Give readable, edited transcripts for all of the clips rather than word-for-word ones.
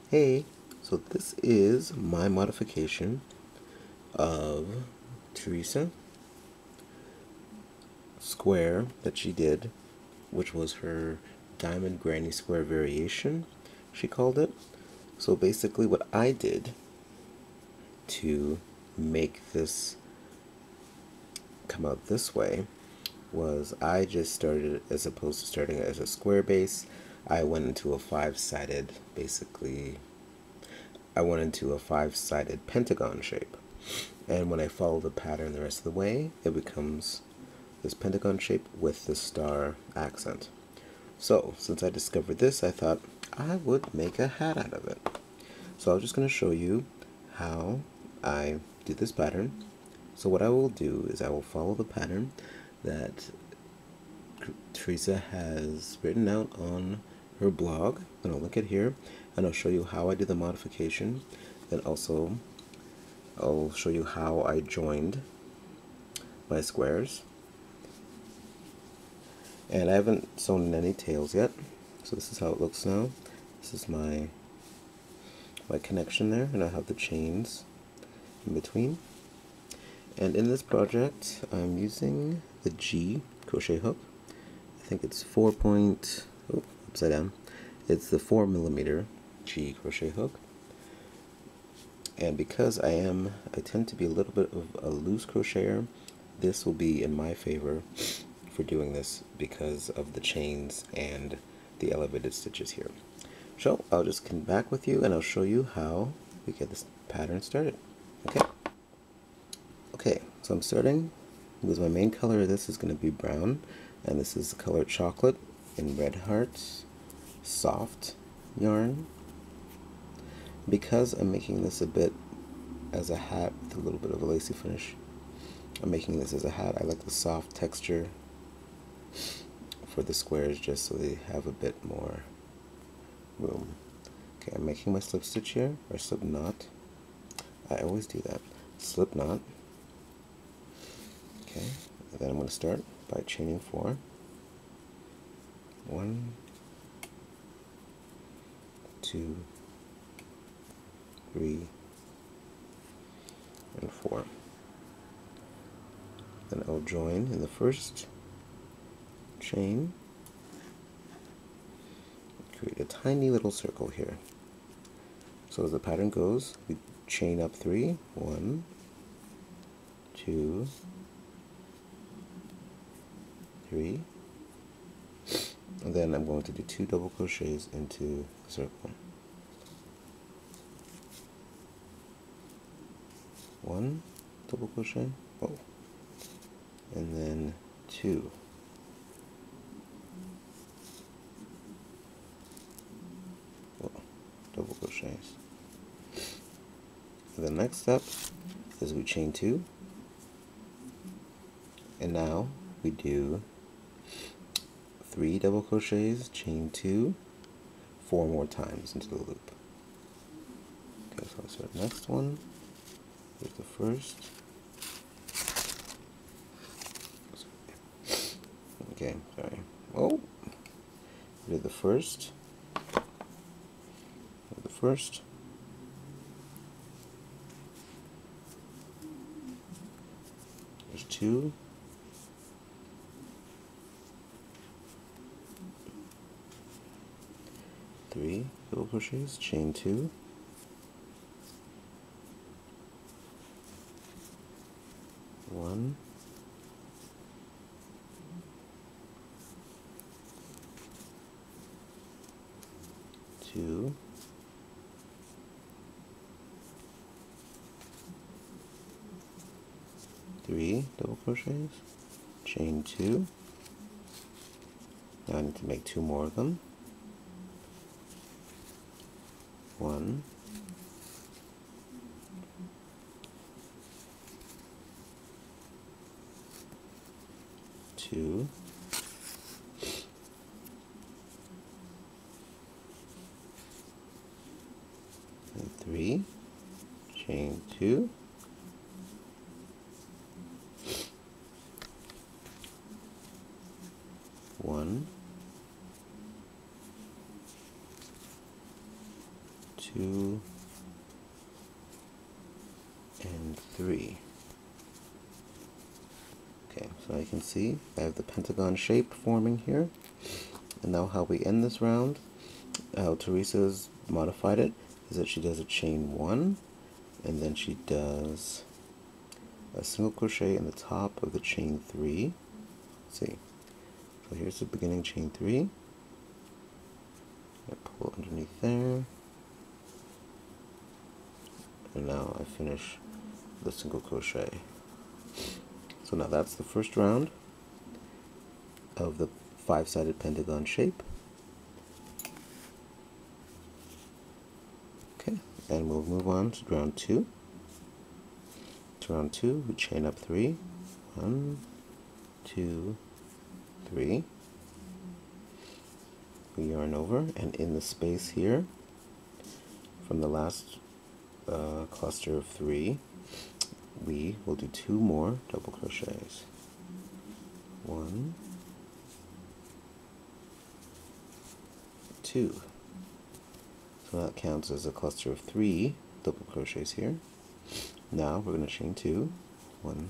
Hey, so this is my modification of Teresa square that she did, which was her diamond granny square variation, she called it. So basically what I did to make this come out this way was I just started, as opposed to starting it as a square base, I went into a five-sided, basically I went into a five-sided pentagon shape. And when I follow the pattern the rest of the way, it becomes this pentagon shape with the star accent. So, since I discovered this, I thought I would make a hat out of it. So I'm just going to show you how I do this pattern. So what I will do is I will follow the pattern that Teresa has written out on her blog, and I'll link it here, and I'll show you how I do the modification. Then also I'll show you how I joined my squares. And I haven't sewn in any tails yet, so this is how it looks now. This is my connection there, and I have the chains in between. And in this project I'm using the G crochet hook. I think it's upside down. It's the 4mm G crochet hook. And because I tend to be a little bit of a loose crocheter, this will be in my favor for doing this because of the chains and the elevated stitches here. So I'll just come back with you and I'll show you how we get this pattern started. Okay, so I'm starting because my main color of this is going to be brown, and this is the color chocolate in Red Hearts soft yarn. Because I'm making this a bit as a hat with a little bit of a lacy finish, I'm making this as a hat. I like the soft texture for the squares just so they have a bit more room. Okay, I'm making my slip stitch here, or slip knot. I always do that. Slip knot. Okay, and then I'm going to start by chaining 4. 1, 2, 3, and 4. Then I'll join in the first chain, create a tiny little circle here. So as the pattern goes, we chain up 3, 1, 2, 3, and then I'm going to do 2 double crochets into the circle. 1 double crochet, and then 2. Double crochets. And the next step is we chain 2, and now we do 3 double crochets, chain 2, 4 more times into the loop. Okay, so I'll start the next one. Here's the first. Okay, sorry. Oh, we did the first. First. There's 2. 3 double crochets, chain 2. 1. 2. 3 double crochets, chain 2. Now I need to make 2 more of them. 1, 2, and 3, chain 2, 1, 2, 2 and 3. Okay, so you can see I have the pentagon shape forming here. And now how we end this round, how Teresa's modified it, is that she does a chain 1, and then she does a single crochet in the top of the chain 3. Let's see. So here's the beginning chain 3. I pull underneath there. And now I finish the single crochet. So now that's the first round of the 5-sided pentagon shape. Okay, and we'll move on to round 2. To round 2, we chain up 3. 1, 2, 3. We yarn over, and in the space here, from the last cluster of 3, we will do 2 more double crochets. 1, 2. So that counts as a cluster of 3 double crochets here. Now we're going to chain 2. 1,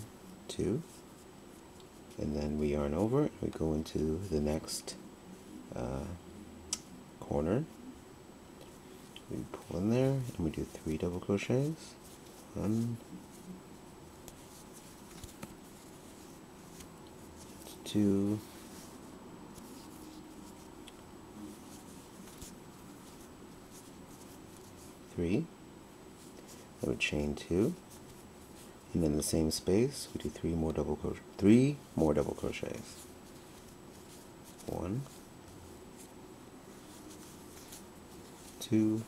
2. And then we yarn over, and we go into the next corner. We pull in there, and we do 3 double crochets. 1, 2, 3. Then we chain 2, and in the same space we do 3 more double crochets. 1, 2,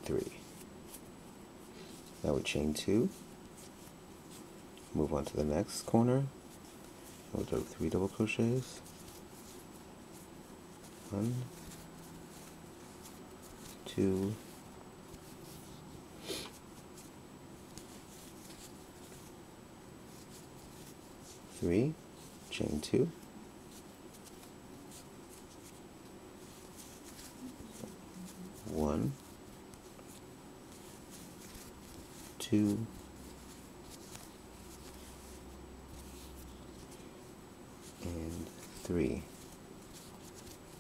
3. Now we chain 2, move on to the next corner, and we'll do 3 double crochets. 1, 2, 3, chain 2, 1, 2, 3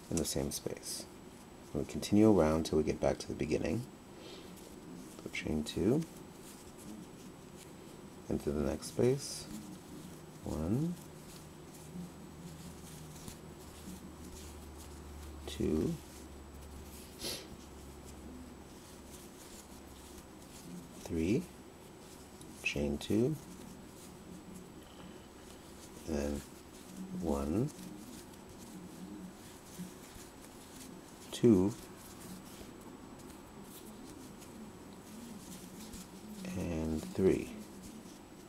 in the same space. And we continue around till we get back to the beginning. So chain 2 into the next space. 1, 2, 3, chain 2, and then 1, 2, and 3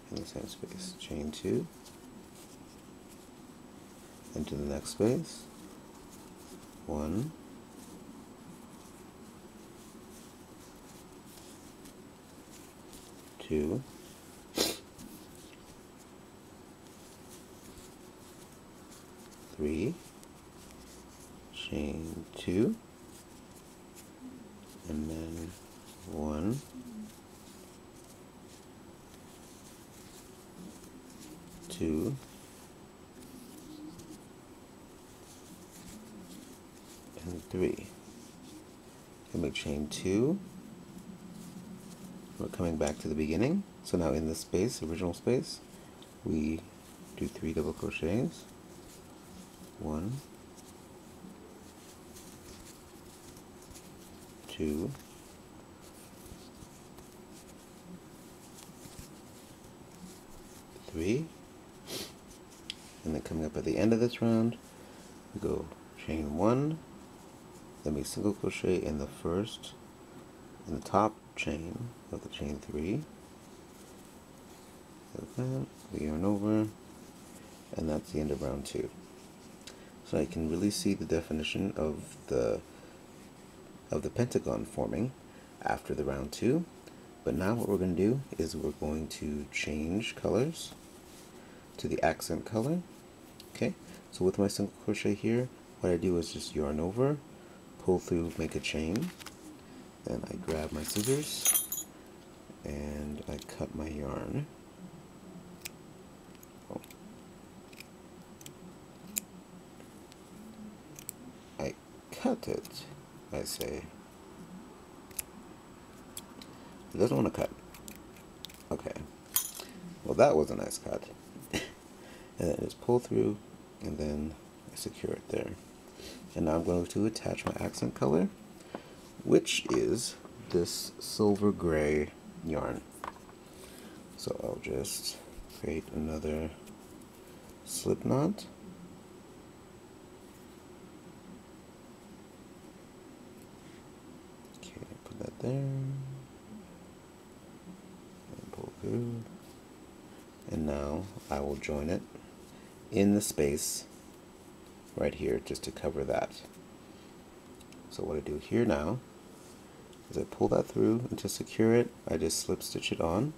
in the same space. Chain 2 into the next space. 1, 2, 3, chain 2, and then 1, 2, and 3. And we chain 2. We're coming back to the beginning. So now in this space, original space, we do 3 double crochets. 1, 2, 3, and then coming up at the end of this round, we go chain 1, then we single crochet in the top chain of the chain 3, like that. We yarn over, and that's the end of round 2. So I can really see the definition of the pentagon forming after the round 2. But now what we're going to do is we're going to change colors to the accent color, Okay, so with my single crochet here, what I do is just yarn over, pull through, make a chain, then I grab my scissors and I cut my yarn. Oh. I cut it, I say. It doesn't want to cut. Okay, well that was a nice cut. And then just pull through and then I secure it there. And now I'm going to attach my accent color, which is this silver gray yarn. So I'll just create another slip knot. Okay, put that there. And pull through. And now I will join it in the space right here just to cover that. So what I do here now is I pull that through, and to secure it I just slip stitch it on,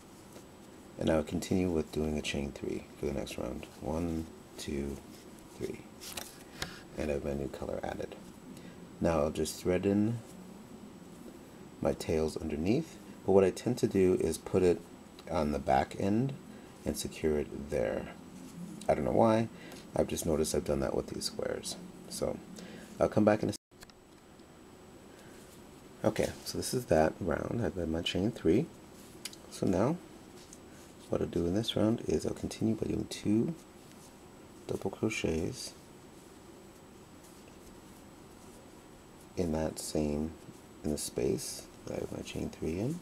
and I'll continue with doing a chain 3 for the next round. 1, 2, 3, and I have my new color added. Now I'll just thread in my tails underneath, but what I tend to do is put it on the back end and secure it there. I don't know why, I've just noticed I've done that with these squares. So I'll come back in a Okay, so this is that round. I've done my chain 3. So now what I'll do in this round is I'll continue by doing 2 double crochets in that same, in the space that I have my chain 3 in.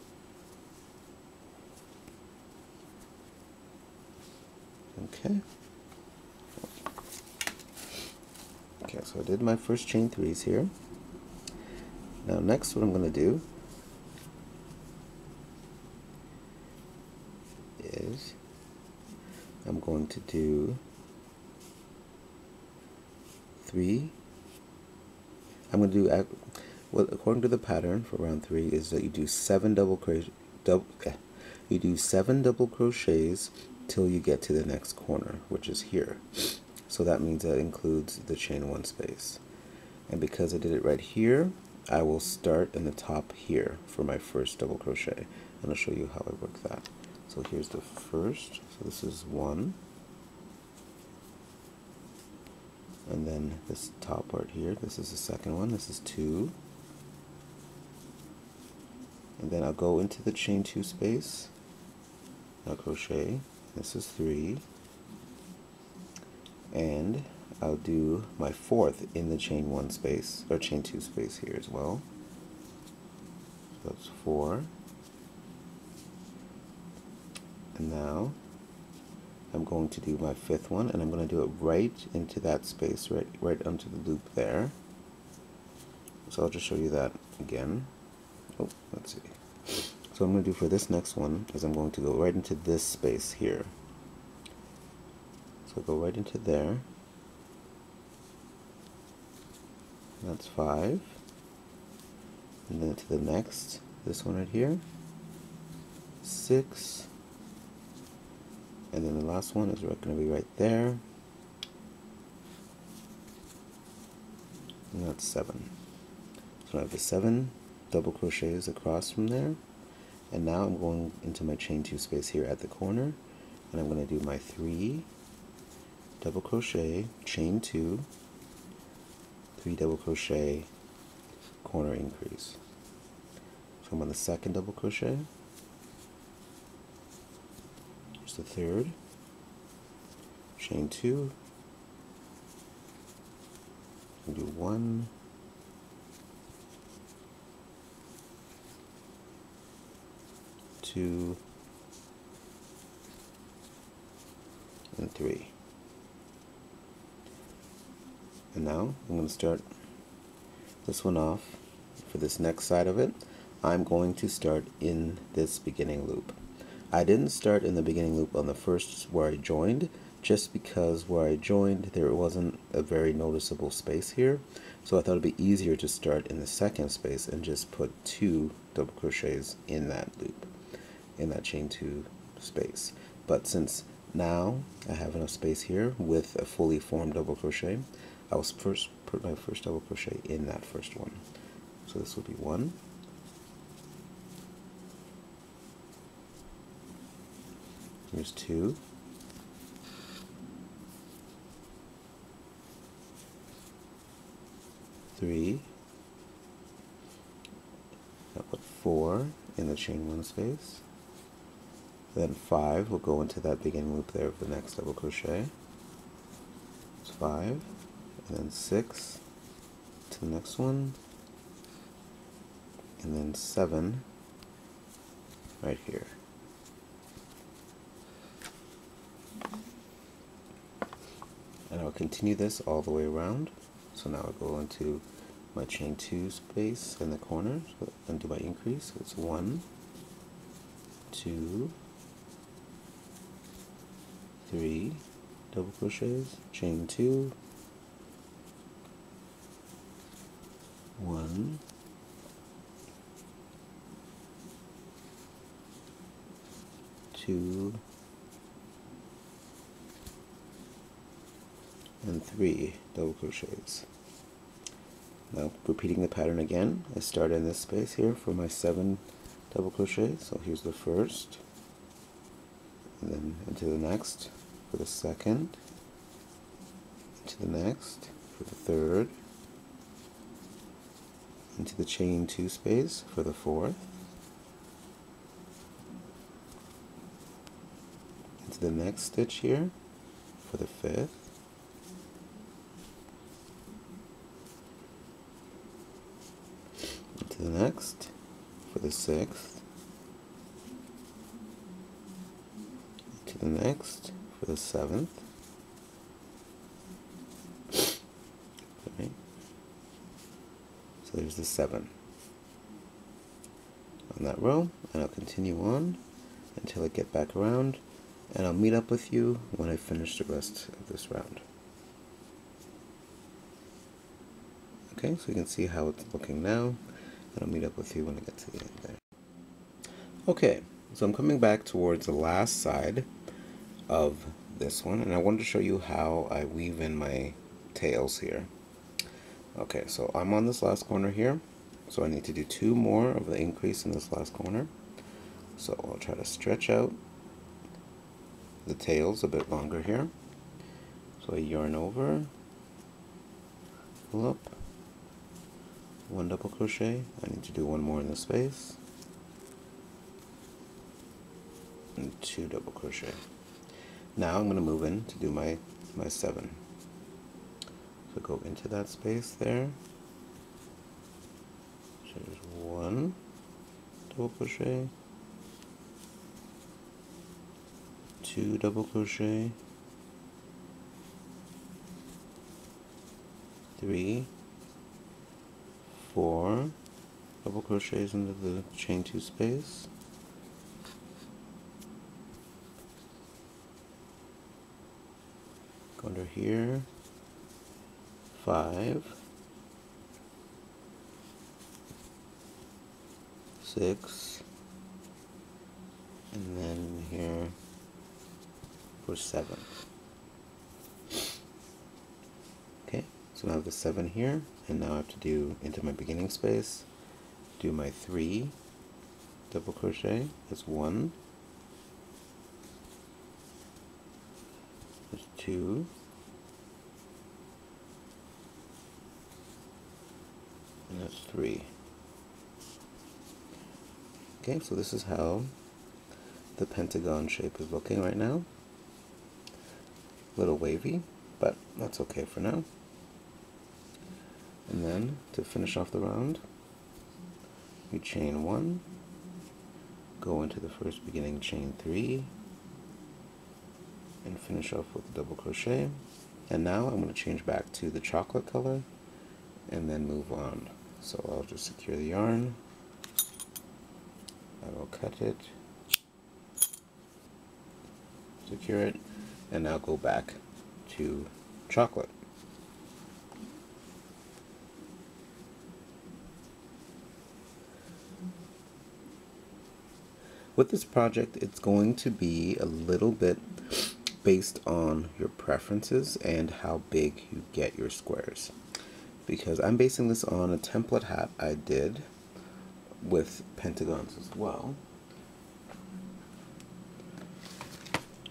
Okay. Okay, so I did my first chain 3s here. Now next what I'm going to do is I'm going to do 3. I'm going to do, well, according to the pattern for round 3 is that you do 7 double crochets till you get to the next corner, which is here. So that means that includes the chain 1 space. And because I did it right here, I will start in the top here for my first double crochet, and I'll show you how I work that. So here's the first, so this is 1, and then this top part here, this is the second one, this is 2, and then I'll go into the chain 2 space, I'll crochet, this is 3, and I'll do my 4th in the chain 1 space, or chain 2 space here as well. So that's 4. And now I'm going to do my 5th one, and I'm going to do it right into that space, right onto the loop there. So I'll just show you that again. Oh, let's see. So what I'm going to do for this next one is I'm going to go right into this space here. So go right into there. That's 5, and then to the next, this one right here, 6, and then the last one is going to be right there, and that's 7. So I have the 7 double crochets across from there, and now I'm going into my chain 2 space here at the corner, and I'm going to do my 3 double crochet, chain 2, 3 double crochet, corner increase. So I'm on the 2nd double crochet, here's the 3rd, chain 2, and do 1, 2, and 3. And now I'm going to start this one off. For this next side of it, I'm going to start in this beginning loop. I didn't start in the beginning loop on the first where I joined, just because where I joined there wasn't a very noticeable space here, so I thought it'd be easier to start in the 2nd space and just put 2 double crochets in that loop, in that chain 2 space. But since Now I have enough space here with a fully formed double crochet. I will first put my first double crochet in that first one. So this will be 1, here's 2, 3, I'll put 4 in the chain 1 space, then 5 will go into that beginning loop there of the next double crochet. It's 5, and then 6 to the next one, and then 7 right here. And I'll continue this all the way around. So now I'll go into my chain 2 space in the corner and do my increase. So it's 1, 2, 3 double crochets, chain 2, 1, 2, and 3 double crochets. Now repeating the pattern again, I start in this space here for my 7 double crochets. So here's the first, and then into the next for the second, into the next for the third, into the chain 2 space for the fourth, into the next stitch here for the fifth, into the next for the sixth, into the next for the seventh. Okay. So there's the 7 on that row, and I'll continue on until I get back around, and I'll meet up with you when I finish the rest of this round. Okay, so you can see how it's looking now, and I'll meet up with you when I get to the end there. Okay, so I'm coming back towards the last side of this one, and I wanted to show you how I weave in my tails here. Okay, so I'm on this last corner here, so I need to do 2 more of the increase in this last corner. So I'll try to stretch out the tails a bit longer here. So I yarn over, pull up, 1 double crochet, I need to do 1 more in the space, and 2 double crochet. Now I'm going to move in to do my 7. So go into that space there. So there's 1 double crochet, 2 double crochet, 3, 4 double crochets into the chain 2 space, go under here, 5, 6, and then here for 7. Okay, so now I have the 7 here, and now I have to do into my beginning space, do my 3 double crochet. That's 1, there's 2, and that's 3. Okay, so this is how the pentagon shape is looking right now. A little wavy, but that's okay for now. And then to finish off the round, you chain 1, go into the first beginning chain 3, and finish off with a double crochet. And now I'm going to change back to the chocolate color and then move on. So I'll just secure the yarn, I will cut it, secure it, and now go back to chocolate. With this project, it's going to be a little bit based on your preferences and how big you get your squares. Because I'm basing this on a template hat I did with pentagons as well.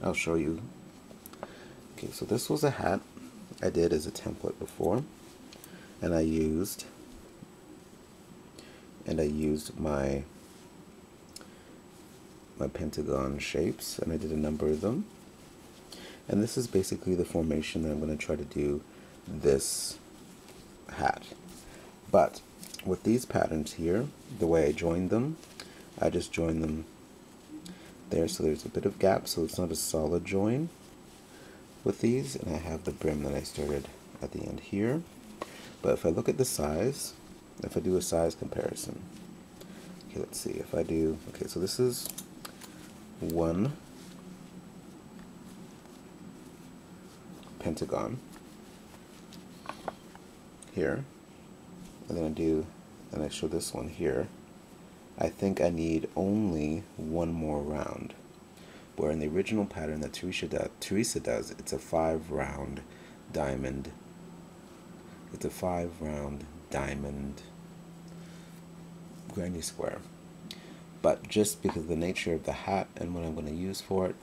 I'll show you. Okay, so this was a hat I did as a template before, and I used my pentagon shapes, and I did a number of them. And this is basically the formation that I'm going to try to do this hat. But with these patterns here, the way I joined them, I just joined them there, so there's a bit of gap, so it's not a solid join with these. And I have the brim that I started at the end here. But if I look at the size, if I do a size comparison, okay, let's see, if I do, okay, so this is one pentagon here, and then I show this one here. I think I need only one more round, where in the original pattern that Teresa does, it's a 5-round diamond. It's a 5-round diamond granny square. But just because of the nature of the hat and what I'm going to use for it,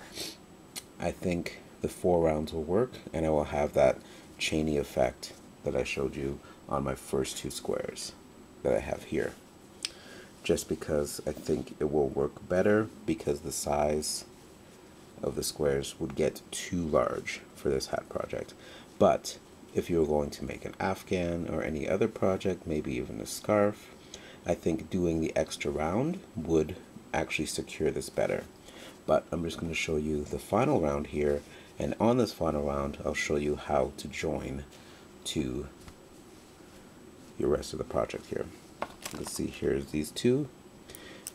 I think the 4 rounds will work, and I will have that chainy effect that I showed you on my first 2 squares that I have here. Just because I think it will work better, because the size of the squares would get too large for this hat project. But if you're going to make an afghan or any other project, maybe even a scarf, I think doing the extra round would actually secure this better. But I'm just going to show you the final round here, and on this final round I'll show you how to join to your rest of the project here. Let's see, here's these 2,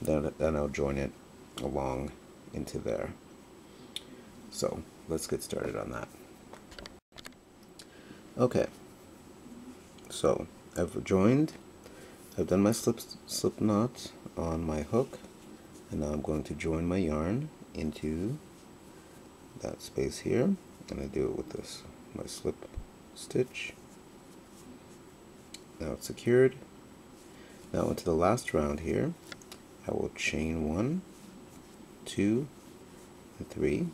then I'll join it along into there. So let's get started on that. Okay, so I've done my slip knot on my hook, and now I'm going to join my yarn into that space here, and I do it with this, my slip stitch. Now it's secured. Now into the last round here, I will chain 1, 2, and 3.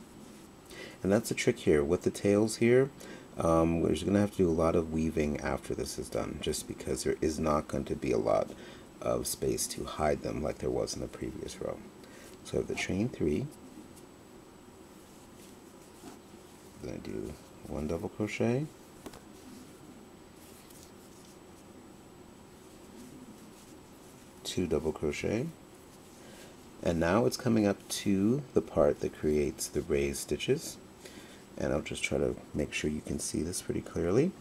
And that's the trick here with the tails here. We're just going to have to do a lot of weaving after this is done, just because there is not going to be a lot of space to hide them like there was in the previous row. So I have the chain 3, then I do 1 double crochet, 2 double crochet, and now it's coming up to the part that creates the raised stitches, and I'll just try to make sure you can see this pretty clearly.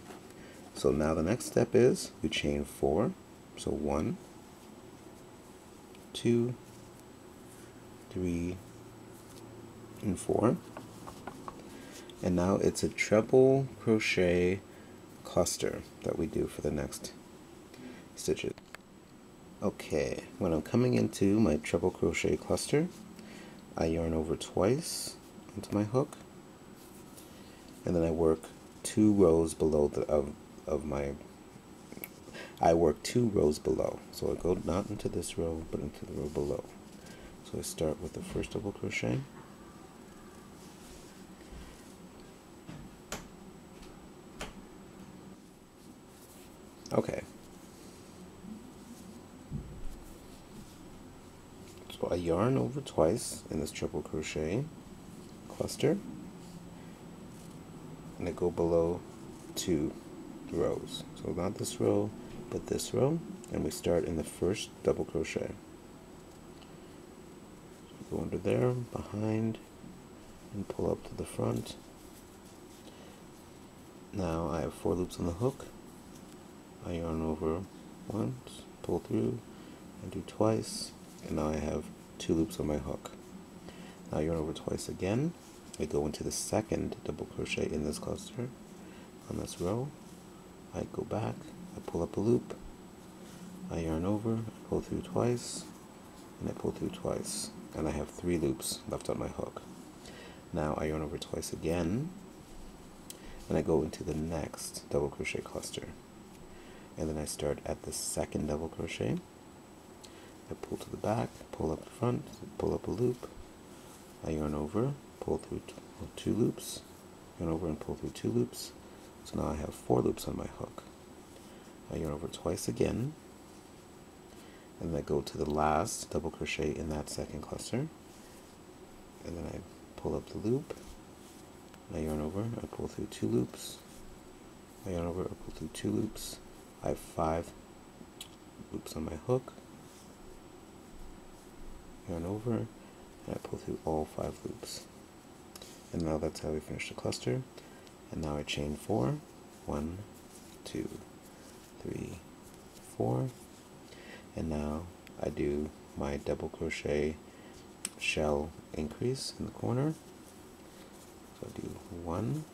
So now the next step is we chain 4, so 1, 2, 3, and 4, and now it's a treble crochet cluster that we do for the next stitches. Okay, when I'm coming into my treble crochet cluster, I yarn over twice onto my hook, and then I work 2 rows below I work 2 rows below. So I go not into this row, but into the row below. So I start with the first double crochet, okay. So I yarn over twice in this triple crochet cluster, and I go below 2 rows. So not this row, but this row, and we start in the first double crochet. So go under there, behind, and pull up to the front. Now I have 4 loops on the hook. I yarn over once, pull through, and do twice, and now I have 2 loops on my hook. Now I yarn over twice again. I go into the second double crochet in this cluster on this row. I go back, I pull up a loop, I yarn over, I pull through twice, and I pull through twice, and I have 3 loops left on my hook. Now I yarn over twice again, and I go into the next double crochet cluster, and then I start at the second double crochet. I pull to the back, pull up the front, pull up a loop, I yarn over, pull through two loops, yarn over and pull through two loops. So now I have 4 loops on my hook. I yarn over twice again, and then I go to the last double crochet in that second cluster, and then I pull up the loop, I yarn over, I pull through 2 loops, I yarn over, I pull through 2 loops. I have 5 loops on my hook, yarn over, and I pull through all 5 loops. And now that's how we finish the cluster. And now I chain 4, 1, 2, 3, 4, and now I do my double crochet shell increase in the corner. So I do 1,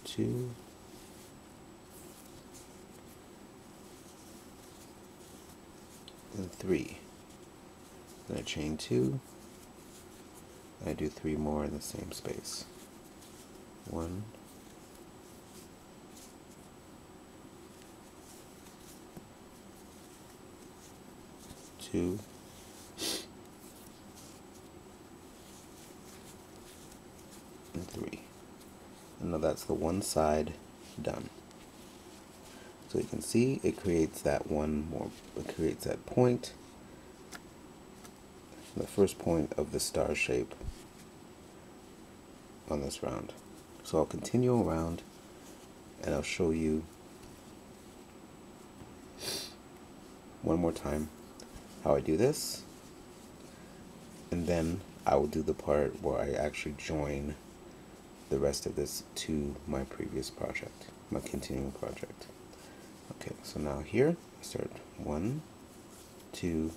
2, and 3. Then I chain 2, and I do 3 more in the same space. 1, 2, and 3. And now that's the one side done. So you can see it creates that it creates that point, the first point of the star shape on this round. So I'll continue around and I'll show you one more time how I do this, and then I will do the part where I actually join the rest of this to my previous project, my continuing project. Okay, so now here I start 1, 2,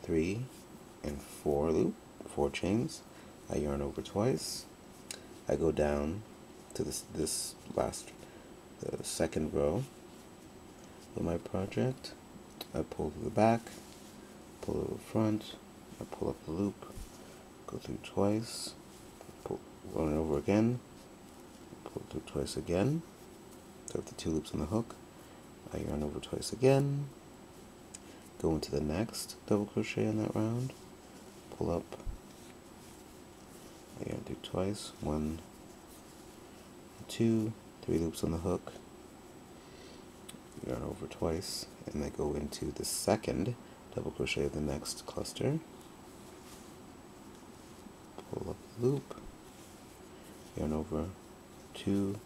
3, and 4 chains. I yarn over twice. I go down to this last, the second row of my project. I pull to the back, pull to the front, I pull up the loop, go through twice, run it over again, pull through twice again. So I have the 2 loops on the hook. I yarn over twice again, go into the next double crochet in that round, pull up, I yarn through twice, 1, 2, 3 loops on the hook, yarn over twice, and I go into the second double crochet of the next cluster, pull up the loop, yarn over 2,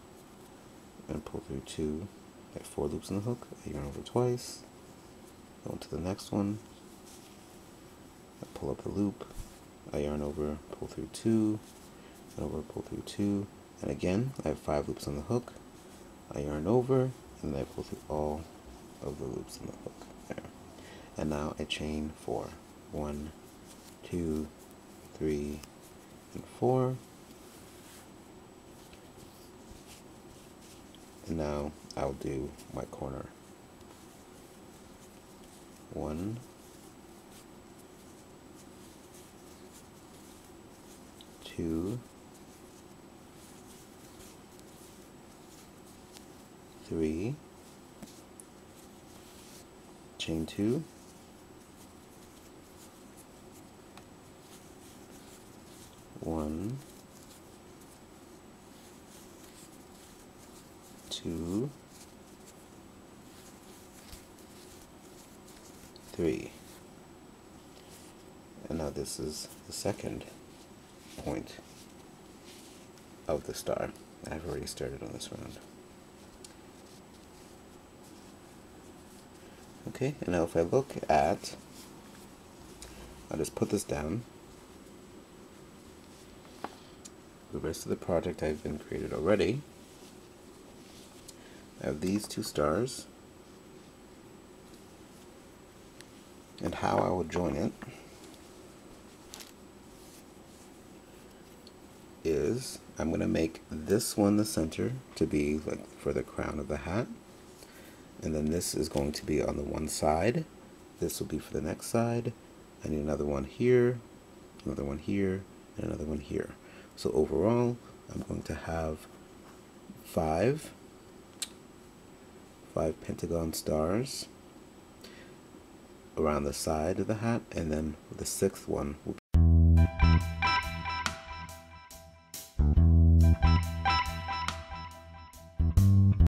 and pull through 2. I have 4 loops on the hook, I yarn over twice, go into the next one, I pull up the loop, I yarn over, pull through 2, yarn over, pull through 2, and again I have 5 loops on the hook, I yarn over, and then I pull through all of the loops on the hook there. And now I chain 4, 1, 2, 3, and 4. And now I'll do my corner. 1, 2, 3, chain 2, 1, 2, 3. And now this is the second point of the star. I've already started on this round. Okay, and now if I look at, I'll just put this down. The rest of the project I've been created already. I have these 2 stars, and how I will join it is I'm going to make this one the center to be like for the crown of the hat, and then this is going to be on the one side, this will be for the next side, I need another one here, another one here, and another one here. So overall, I'm going to have five pentagon stars around the side of the hat, and then the sixth one will be